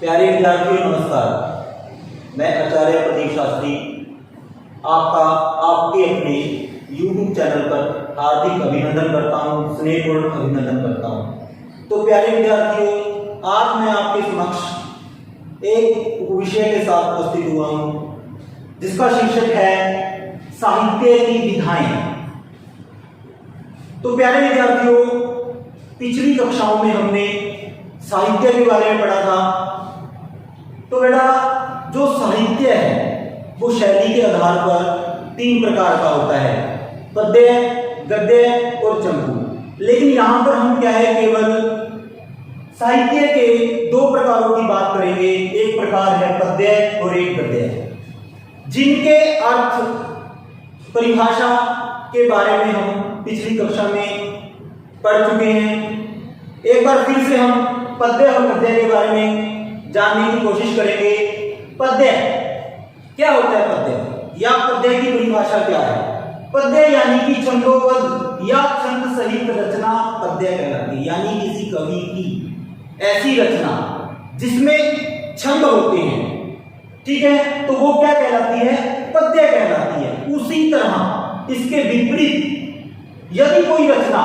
प्यारे विद्यार्थियों नमस्कार। मैं आचार्य प्रदीप शास्त्री आपका आपके अपने YouTube चैनल पर हार्दिक अभिनंदन करता हूँ, स्नेहपूर्ण अभिनंदन करता हूँ। तो प्यारे विद्यार्थियों, आज मैं आपके समक्ष एक विषय के साथ उपस्थित हुआ हूँ जिसका शीर्षक है साहित्य की विधाएं। तो प्यारे विद्यार्थियों, पिछली कक्षाओं में हमने साहित्य के बारे में पढ़ा था। तो बेटा, जो साहित्य है वो शैली के आधार पर 3 प्रकार का होता है, पद्य, गद्य और चंपू। लेकिन यहाँ पर हम क्या है, केवल साहित्य के 2 प्रकारों की बात करेंगे। एक प्रकार है पद्य और एक गद्य, जिनके अर्थ परिभाषा के बारे में हम पिछली कक्षा में पढ़ चुके हैं। एक बार फिर से हम पद्य और गद्य के बारे में जानने की कोशिश करेंगे। पद्य क्या होता है? पद्य या पद्य की परिभाषा क्या है? पद्य यानी कि छंदोबद्ध या छंद सहित रचना पद्य कहलाती है। यानी किसी कवि की ऐसी रचना जिसमें छंद होते हैं, ठीक है, तो वो क्या कहलाती है? पद्य कहलाती है। उसी तरह इसके विपरीत यदि कोई रचना,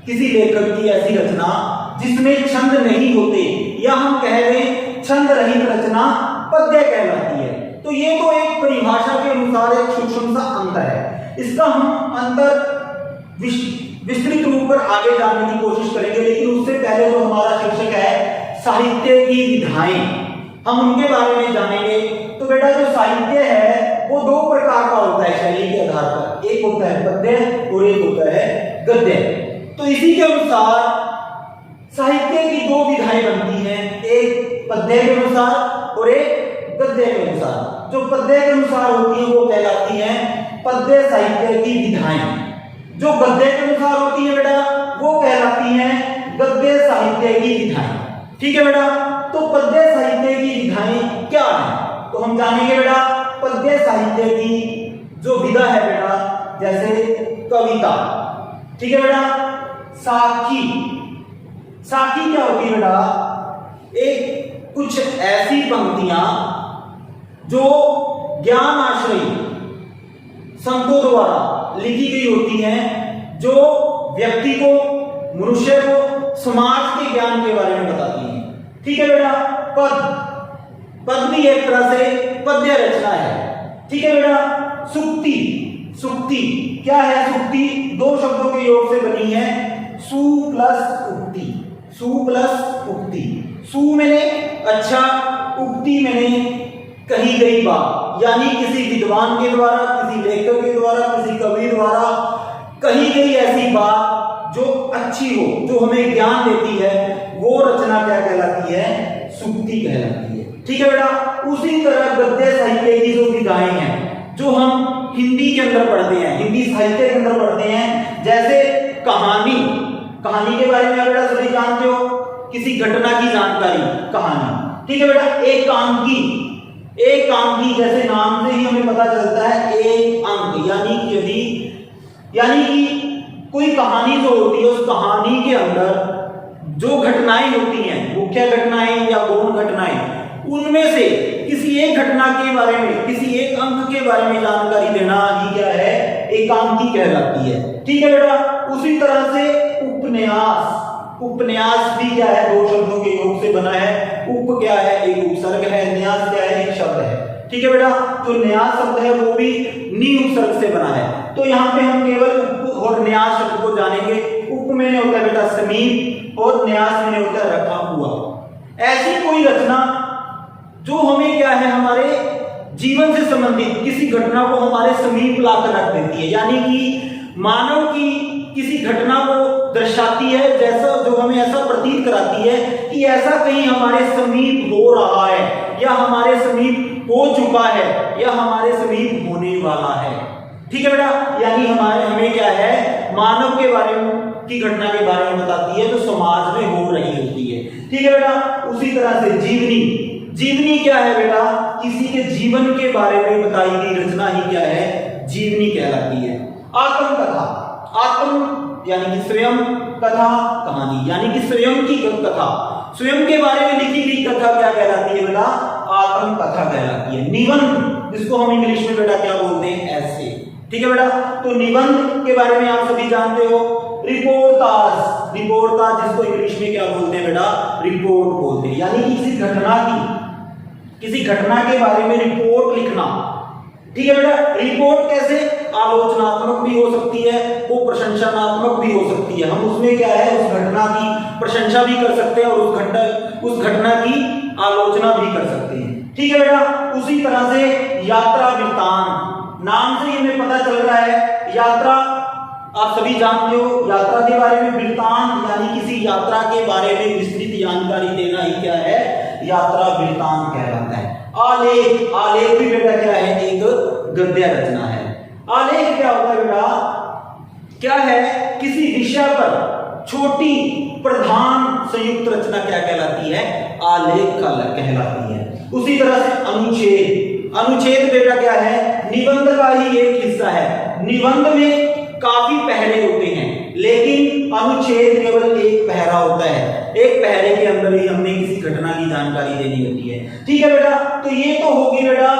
किसी लेखक की ऐसी रचना जिसमें छंद नहीं होते, या हम कह दें छंद रहित रचना, पद्य कहलाती है। तो ये तो एक परिभाषा के अनुसार एक सूक्ष्म सा अंतर है। इसका हम अंतर विस्तृत रूप पर आगे जानने की कोशिश करेंगे। लेकिन उससे पहले जो हमारा शीर्षक है साहित्य की विधाएं, हम उनके बारे में जानेंगे। तो बेटा, जो साहित्य है वो 2 प्रकार का होता है शैली के आधार पर। एक होता है पद्य और एक होता है गद्य। तो इसी के अनुसार साहित्य की 2 विधाएं बनती हैं, एक पद्य के अनुसार और एक गद्य के अनुसार। जो पद्य के अनुसार होती है वो कहलाती है पद्य साहित्य की विधाएं। जो गद्य के अनुसार होती है बेटा, वो कहलाती हैं गद्य साहित्य की विधाएं। ठीक है बेटा, तो पद्य साहित्य की विधाएं क्या है? तो हम जानेंगे बेटा पद्य साहित्य की जो विधा है बेटा, जैसे कविता, ठीक है बेटा, साखी। साखी क्या होती है बेटा? एक कुछ ऐसी पंक्तियां जो ज्ञान आश्रयी संतों द्वारा लिखी गई होती हैं, जो व्यक्ति को, मनुष्य को समाज के ज्ञान के बारे में बताती हैं। ठीक है बेटा। पद भी एक तरह से पद्य रचना है। ठीक है बेटा। सुक्ति, सुक्ति क्या है? सुक्ति 2 शब्दों के योग से बनी है, सु प्लस उक्ति। सु प्लस उक्ति। सु मैंने अच्छा, उक्ति मैंने कही गई बात, यानी किसी विद्वान के द्वारा, किसी लेखक के द्वारा, किसी कवि द्वारा कही गई ऐसी बात जो अच्छी हो, जो हमें ज्ञान देती है, वो रचना क्या कहलाती है? सुक्ति कहलाती है। ठीक है बेटा। उसी तरह गद्य साहित्य की जो विधाएं हैं, जो हम हिंदी के अंदर पढ़ते हैं, हिंदी साहित्य के अंदर पढ़ते हैं, जैसे कहानी। कहानी के बारे में बेटा सभी जानते हो, किसी घटना की जानकारी, कहानी। ठीक है बेटा। एकांकी, एकांकी जैसे नाम से ही हमें पता चलता है, एक अंक, यानी कि कोई कहानी जो होती है, उस कहानी के अंदर जो घटनाएं होती हैं, मुख्य घटनाएं या गौण घटनाएं, उनमें से किसी एक घटना के बारे में, किसी एक अंक के बारे में जानकारी देना ही क्या है? एकांकी कहलाती है। ठीक है बेटा। उसी तरह से उपन्यास, उपन्यास भी क्या है? 2 शब्दों के योग से बना है। उप क्या है? एक उपसर्ग है, न्यास क्या है? एक शब्द है। ठीक है बेटा। जो न्यास शब्द है वो भी नी उपसर्ग से बना है। तो यहाँ पे हम केवल उप और न्यास शब्द को जानेंगे। उप में होता है बेटा समीप, और न्यास में होता है रखा हुआ। ऐसी कोई रचना जो हमें क्या है, हमारे जीवन से संबंधित किसी घटना को हमारे समीप लाकर रख देती है, यानी कि मानव की किसी घटना को दर्शाती है, जैसा जो हमें ऐसा प्रतीत कराती है कि ऐसा कहीं हमारे समीप हो रहा है, या हमारे समीप हो चुका है, या हमारे समीप होने वाला है। ठीक है बेटा। यानी हमें क्या है, मानव के बारे में की घटना के बारे में बताती है जो समाज में हो रही होती है। ठीक है बेटा। उसी तरह से जीवनी, जीवनी क्या है बेटा? किसी के जीवन के बारे में बताई गई रचना ही क्या है? जीवनी कहलाती है। आत्मकथा, आत्म यानी कि स्वयं, कथा कहानी यानी कि स्वयं की कथा, स्वयं के बारे में लिखी गई कथा क्या कहलाती है बेटा? आत्मकथा कहलाती है। निबंध जिसको हम इंग्लिश में बेटा क्या बोलते हैं? ऐसे। ठीक है बेटा, तो निबंध के बारे में आप सभी जानते हो। रिपोर्टाज, रिपोर्टाज जिसको इंग्लिश में क्या बोलते हैं बेटा? रिपोर्ट बोलते हैं, यानी किसी घटना के बारे में रिपोर्ट लिखना। ठीक है बेटा, रिपोर्ट कैसे? आलोचनात्मक भी हो सकती है, वो प्रशंसात्मक भी हो सकती है। हम उसमें क्या है, उस घटना की प्रशंसा भी कर सकते हैं और उस घटना की आलोचना भी कर सकते हैं। ठीक है बेटा, उसी तरह से यात्रा वृत्तांत, नाम से ही हमें पता चल रहा है यात्रा, आप सभी जानते हो यात्रा के बारे में वृत्तांत यानी किसी यात्रा के बारे में विस्तृत जानकारी देना ही क्या है? यात्रा वृत्तांत कहलाता है। आलेख, आलेख भी बेटा क्या है? एक गद्य रचना है। आलेख क्या होता है बेटा? क्या है? किसी विषय पर छोटी प्रधान संयुक्त रचना क्या कहलाती है? आलेख कहलाती है। उसी तरह से अनुच्छेद, अनुच्छेद बेटा क्या है? निबंध का ही एक हिस्सा है। निबंध में काफी पहरे होते हैं, लेकिन अनुच्छेद केवल एक पहरा होता है। एक पहरे के अंदर ही हमने किसी घटना की जानकारी देनी होती है। ठीक है बेटा, तो ये तो होगी बेटा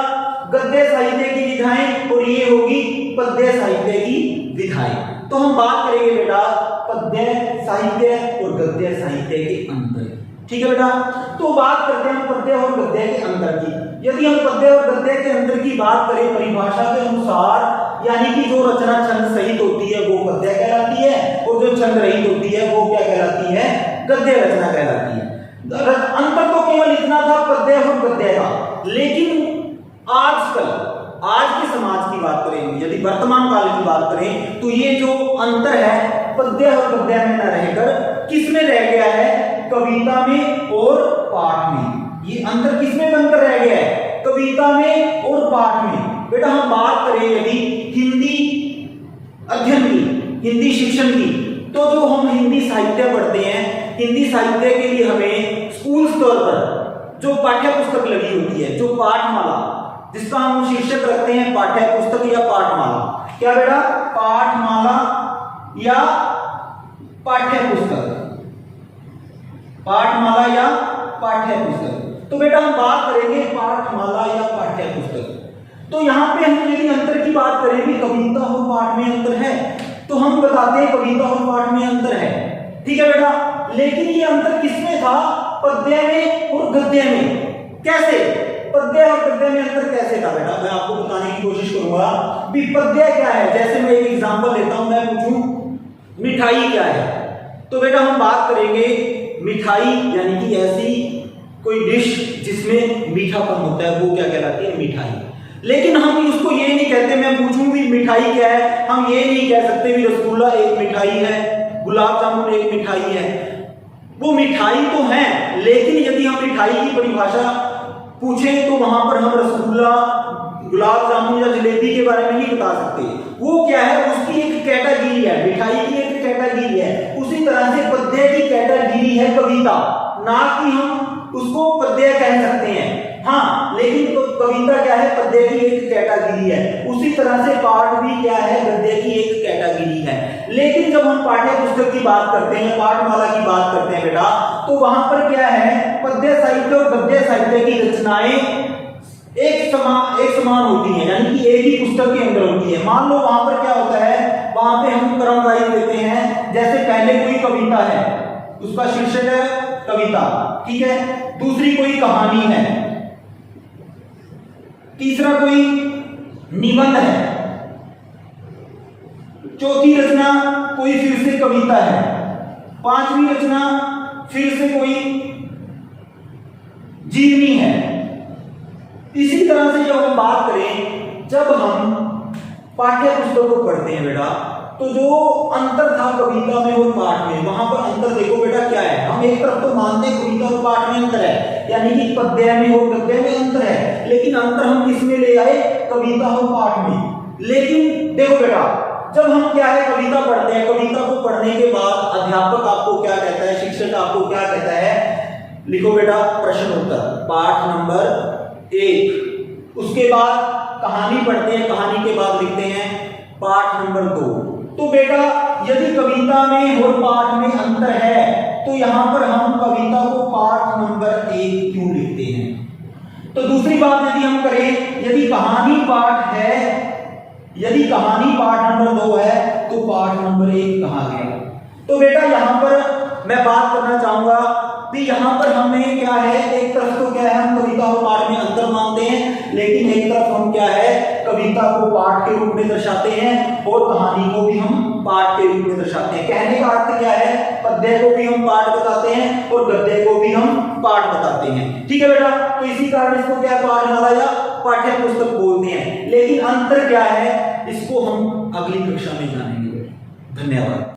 गद्य साहित्य की विधाएं और ये होगी पद्य साहित्य की विधाएं। तो हम बात करेंगे बेटा पद्य साहित्य और गद्य साहित्य के अंतर। ठीक है बेटा, तो बात करते हैं पद्य और गद्य के अंतर की। यदि हम पद्य और गद्य के अंतर की बात करें परिभाषा के अनुसार, यानी कि जो रचना छंद सहित होती है वो पद्य कहलाती है और जो छंद रहित होती है वो क्या कहलाती है? गद्य रचना कहलाती है। अंतर तो केवल इतना था पद्य और गद्य का, लेकिन आजकल आज के समाज की बात करें, यदि वर्तमान काल की बात करें, तो ये जो अंतर है पद्य और गद्य में न रहकर किसमें रह गया है? कविता में और पाठ में। ये अंतर किसमें बनकर रह गया है? कविता में और पाठ में। बेटा हम बात करें यदि हिंदी अध्ययन की, हिंदी शिक्षण की, तो जो हम हिंदी साहित्य पढ़ते हैं, हिंदी साहित्य के लिए हमें स्कूल स्तर पर जो पाठ्य पुस्तक लगी होती है, जो पाठमाला, जिसका हम शीर्षक रखते हैं पाठ्य पुस्तक या पाठमाला। क्या बेटा? पाठमाला या पाठ्य पुस्तक, पाठमाला या पाठ्य पुस्तक। तो बेटा हम बात करेंगे पाठमाला या पाठ्य पुस्तक। तो यहाँ पे हम यदि अंतर की बात करें कि कविता और पाठ में अंतर है, तो हम बताते हैं कविता और पाठ में अंतर है। ठीक है बेटा, लेकिन ये अंतर किसमें था? पद्य में और गद्य में। कैसे? पद्य और गद्य में अंतर कैसे था बेटा? मैं आपको बताने की कोशिश करूंगा। पद्य क्या है? जैसे मैं एक एग्जांपल लेता हूं, मैं पूछूं मिठाई क्या है, तो बेटा हम बात करेंगे मिठाई यानी कि ऐसी कोई डिश जिसमें मीठापन होता है वो क्या कहलाती है? मिठाई। लेकिन हम उसको ये नहीं कहते, मैं पूछूं भी मिठाई क्या है, हम ये नहीं कह सकते भी रसगुल्ला एक मिठाई है, गुलाब जामुन एक मिठाई है। वो मिठाई तो है, लेकिन यदि हम मिठाई की परिभाषा पूछें तो वहां पर हम रसगुल्ला, गुलाब जामुन या जलेबी के बारे में नहीं बता सकते। वो क्या है? उसकी एक कैटेगरी है, मिठाई की एक कैटेगरी है। उसी तरह से पद्य की कैटेगरी है कविता, ना कि हम उसको पद्य कह सकते हैं। हाँ, लेकिन तो कविता क्या है? पद्य की एक कैटेगरी है। उसी तरह से पाठ भी क्या है? गद्य की एक कैटेगरी है। लेकिन जब हम पाठ्य पुस्तक की बात करते हैं, पाठमाला की बात करते हैं बेटा, तो वहां पर क्या है? पद्य साहित्य और गद्य साहित्य की रचनाएं एक समान होती हैं, यानी कि एक ही पुस्तक के अंदर होती है। मान लो वहां पर क्या होता है? वहां पे हम क्रम वाइज देते हैं। जैसे पहले कोई कविता है, उसका शीर्षक है कविता, ठीक है, दूसरी कोई कहानी है, तीसरा कोई निबंध है, चौथी रचना कोई फिर से कविता है, पांचवी रचना फिर से कोई जीवनी है। इसी तरह से जब हम बात करें, जब हम पाठ्य पुस्तक को पढ़ते हैं बेटा, तो जो अंतर था कविता में और पाठ में, वहां पर अंतर देखो बेटा क्या है। हम एक तरफ तो मानते हैं कविता और पाठ में अंतर है, यानी कि पद्य में और गद्य में अंतर है, लेकिन अंतर हम किसमें ले आए? कविता और पाठ में। लेकिन देखो बेटा, जब हम क्या है कविता पढ़ते हैं, कविता को पढ़ने के बाद अध्यापक आपको क्या कहता है, शिक्षक आपको क्या कहता है? लिखो बेटा प्रश्न उत्तर, पाठ नंबर 1। उसके बाद कहानी पढ़ते हैं, कहानी के बाद लिखते हैं पाठ नंबर 2। तो बेटा यदि कविता में और पाठ में अंतर है तो यहां पर हम कविता को पाठ नंबर 1 क्यों लिखते हैं? तो दूसरी बात यदि हम करें, यदि कहानी पाठ है, यदि कहानी पाठ नंबर 2 है तो पाठ नंबर 1 कहां गया? तो बेटा यहां पर मैं बात करना चाहूंगा कि यहां पर हमें क्या है, एक तरफ तो क्या है हम कविता और पाठ में अंतर मानते हैं, लेकिन एक तरफ हम क्या है कविता को पाठ के रूप में दर्शाते हैं और कहानी को भी हम पाठ के रूप में दर्शाते हैं। कहने का अर्थ क्या है, पद्य को भी हम पाठ बताते हैं और गद्य को भी हम पाठ बताते हैं। ठीक है बेटा, तो इसी कारण इसको क्या पाठमाला या पाठ्य पुस्तक बोलते हैं। लेकिन अंतर क्या है इसको हम अगली कक्षा में जानेंगे। धन्यवाद।